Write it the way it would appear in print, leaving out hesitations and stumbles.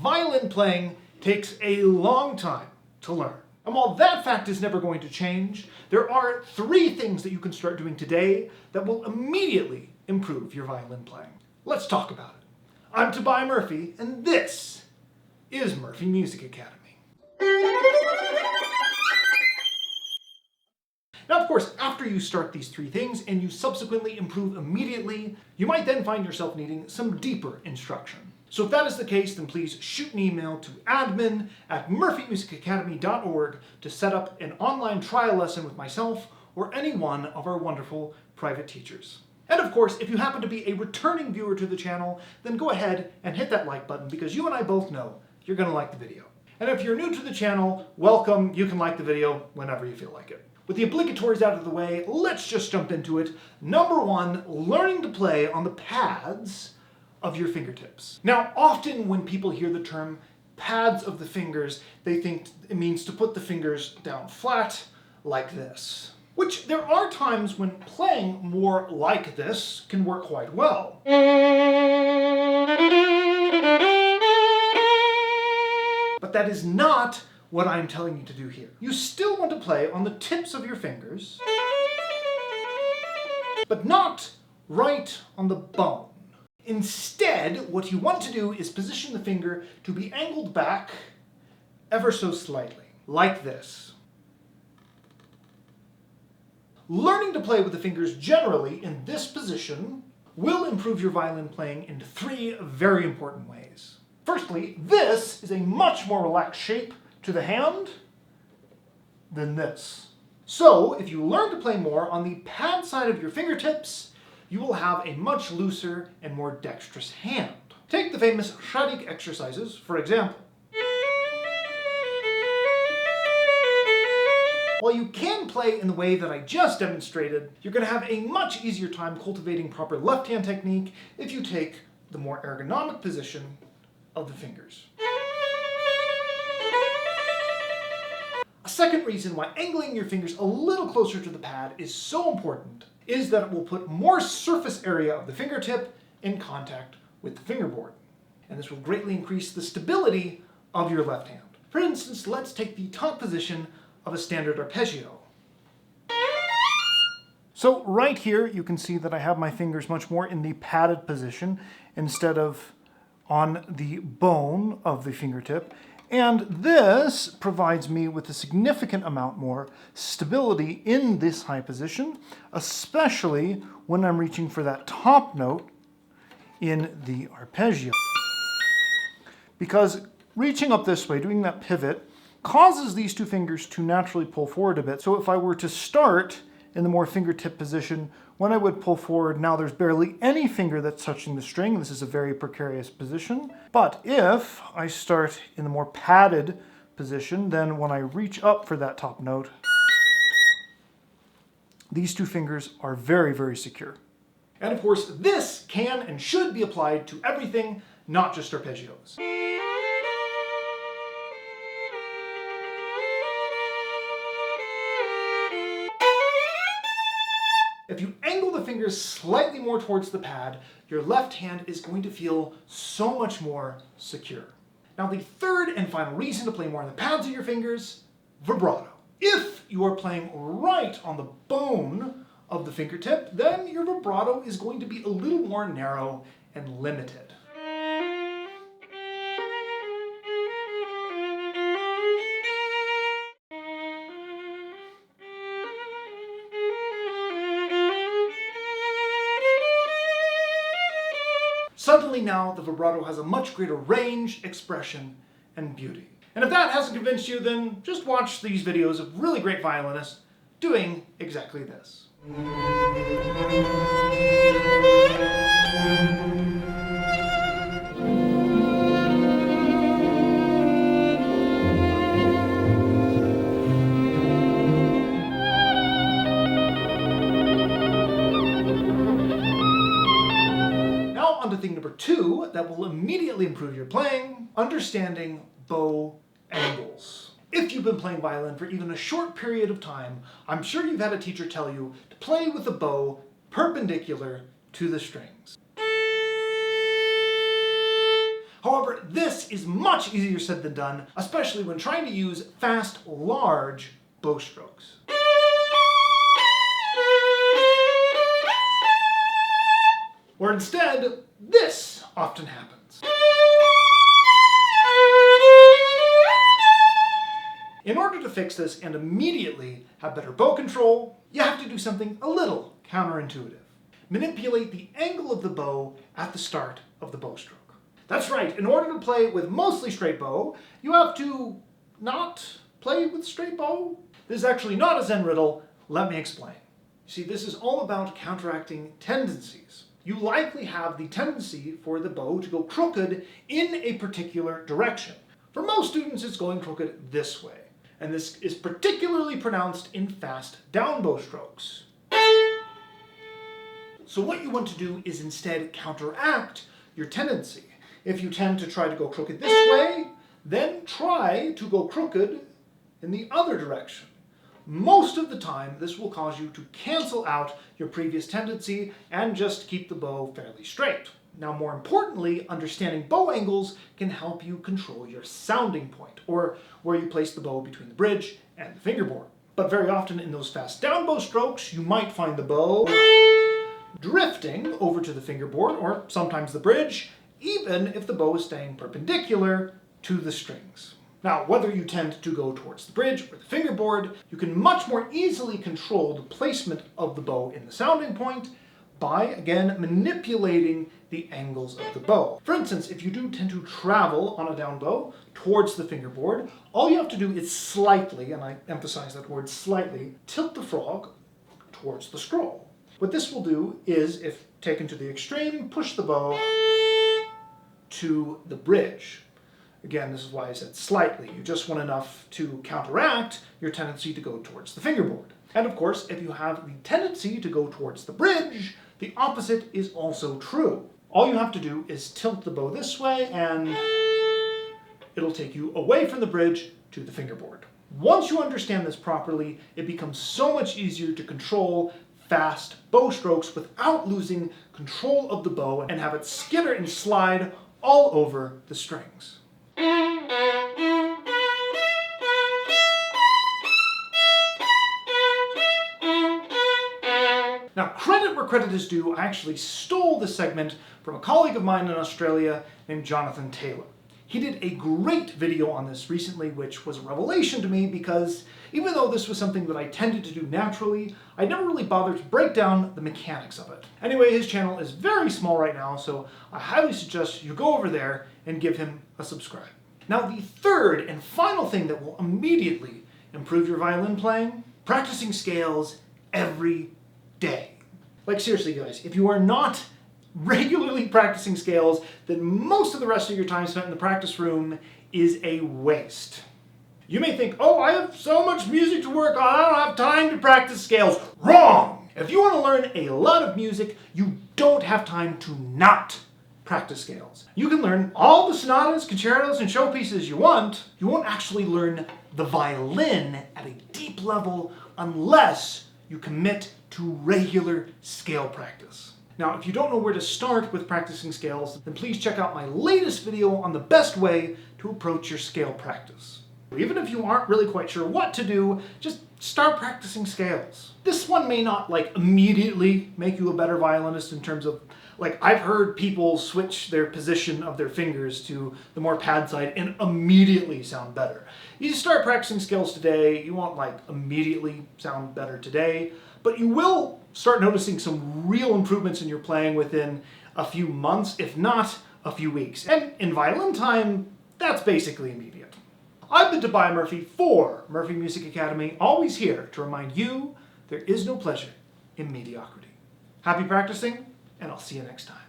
violin playing takes a long time to learn. And while that fact is never going to change, there are 3 things that you can start doing today that will immediately improve your violin playing. Let's talk about it. I'm Tobias Murphy, and this is Murphy Music Academy. Now, of course, after you start these 3 things and you subsequently improve immediately, you might then find yourself needing some deeper instruction. So if that is the case, then please shoot an email to admin@murphymusicacademy.org to set up an online trial lesson with myself or any one of our wonderful private teachers. And of course, if you happen to be a returning viewer to the channel, then go ahead and hit that like button because you and I both know you're going to like the video. And if you're new to the channel, welcome. You can like the video whenever you feel like it. With the obligatories out of the way, let's just jump into it. Number 1, learning to play on the pads of your fingertips. Now, often when people hear the term pads of the fingers, they think it means to put the fingers down flat like this. Which there are times when playing more like this can work quite well. But that is not what I'm telling you to do here. You still want to play on the tips of your fingers, but not right on the bone. Instead, what you want to do is position the finger to be angled back ever so slightly, like this. Learning to play with the fingers generally in this position will improve your violin playing in 3 very important ways. Firstly, this is a much more relaxed shape to the hand than this. So, if you learn to play more on the pad side of your fingertips, you will have a much looser and more dexterous hand. Take the famous Shadik exercises, for example. While you can play in the way that I just demonstrated, you're going to have a much easier time cultivating proper left-hand technique if you take the more ergonomic position of the fingers. A second reason why angling your fingers a little closer to the pad is so important is that it will put more surface area of the fingertip in contact with the fingerboard. And this will greatly increase the stability of your left hand. For instance, let's take the top position of a standard arpeggio. So right here you can see that I have my fingers much more in the padded position instead of on the bone of the fingertip. And this provides me with a significant amount more stability in this high position, especially when I'm reaching for that top note in the arpeggio. Because reaching up this way, doing that pivot, causes these 2 fingers to naturally pull forward a bit. So if I were to start in the more fingertip position, when I would pull forward, now there's barely any finger that's touching the string. This is a very precarious position. But if I start in the more padded position, then when I reach up for that top note, these 2 fingers are very, very secure. And of course, this can and should be applied to everything, not just arpeggios. If you angle the fingers slightly more towards the pad, your left hand is going to feel so much more secure. Now, the third and final reason to play more on the pads of your fingers, vibrato. If you are playing right on the bone of the fingertip, then your vibrato is going to be a little more narrow and limited. Suddenly now, the vibrato has a much greater range, expression, and beauty. And if that hasn't convinced you, then just watch these videos of really great violinists doing exactly this. Thing number 2 that will immediately improve your playing, understanding bow angles. If you've been playing violin for even a short period of time, I'm sure you've had a teacher tell you to play with the bow perpendicular to the strings. However, this is much easier said than done, especially when trying to use fast, large bow strokes. Where instead, this often happens. In order to fix this and immediately have better bow control, you have to do something a little counterintuitive. Manipulate the angle of the bow at the start of the bow stroke. That's right, in order to play with mostly straight bow, you have to not play with straight bow. This is actually not a Zen riddle. Let me explain. You see, this is all about counteracting tendencies. You likely have the tendency for the bow to go crooked in a particular direction. For most students, it's going crooked this way. And this is particularly pronounced in fast down bow strokes. So what you want to do is instead counteract your tendency. If you tend to try to go crooked this way, then try to go crooked in the other direction. Most of the time, this will cause you to cancel out your previous tendency and just keep the bow fairly straight. Now, more importantly, understanding bow angles can help you control your sounding point, or where you place the bow between the bridge and the fingerboard. But very often in those fast down bow strokes, you might find the bow drifting over to the fingerboard, or sometimes the bridge, even if the bow is staying perpendicular to the strings. Now, whether you tend to go towards the bridge or the fingerboard, you can much more easily control the placement of the bow in the sounding point by, again, manipulating the angles of the bow. For instance, if you do tend to travel on a down bow towards the fingerboard, all you have to do is slightly, and I emphasize that word slightly, tilt the frog towards the scroll. What this will do is, if taken to the extreme, push the bow to the bridge. Again, this is why I said slightly. You just want enough to counteract your tendency to go towards the fingerboard. And of course, if you have the tendency to go towards the bridge, the opposite is also true. All you have to do is tilt the bow this way and it'll take you away from the bridge to the fingerboard. Once you understand this properly, it becomes so much easier to control fast bow strokes without losing control of the bow and have it skitter and slide all over the strings. Now, credit where credit is due, I actually stole this segment from a colleague of mine in Australia named Jonathan Taylor. He did a great video on this recently, which was a revelation to me because even though this was something that I tended to do naturally, I never really bothered to break down the mechanics of it. Anyway, his channel is very small right now, so I highly suggest you go over there and give him a subscribe. Now, the third and final thing that will immediately improve your violin playing, practicing scales every day. Like seriously guys, if you are not regularly practicing scales, then most of the rest of your time spent in the practice room is a waste. You may think, oh, I have so much music to work on, I don't have time to practice scales. Wrong! If you want to learn a lot of music, you don't have time to not practice scales. You can learn all the sonatas, concertos, and showpieces you want. You won't actually learn the violin at a deep level unless you commit to regular scale practice. Now, if you don't know where to start with practicing scales, then please check out my latest video on the best way to approach your scale practice. Even if you aren't really quite sure what to do, just start practicing scales. This one may not immediately make you a better violinist in terms of, I've heard people switch their position of their fingers to the more pad side and immediately sound better. You start practicing scales today, you won't immediately sound better today, but you will start noticing some real improvements in your playing within a few months, if not a few weeks. And in violin time, that's basically immediate. I've been Tobias Murphy for Murphy Music Academy, always here to remind you there is no pleasure in mediocrity. Happy practicing, and I'll see you next time.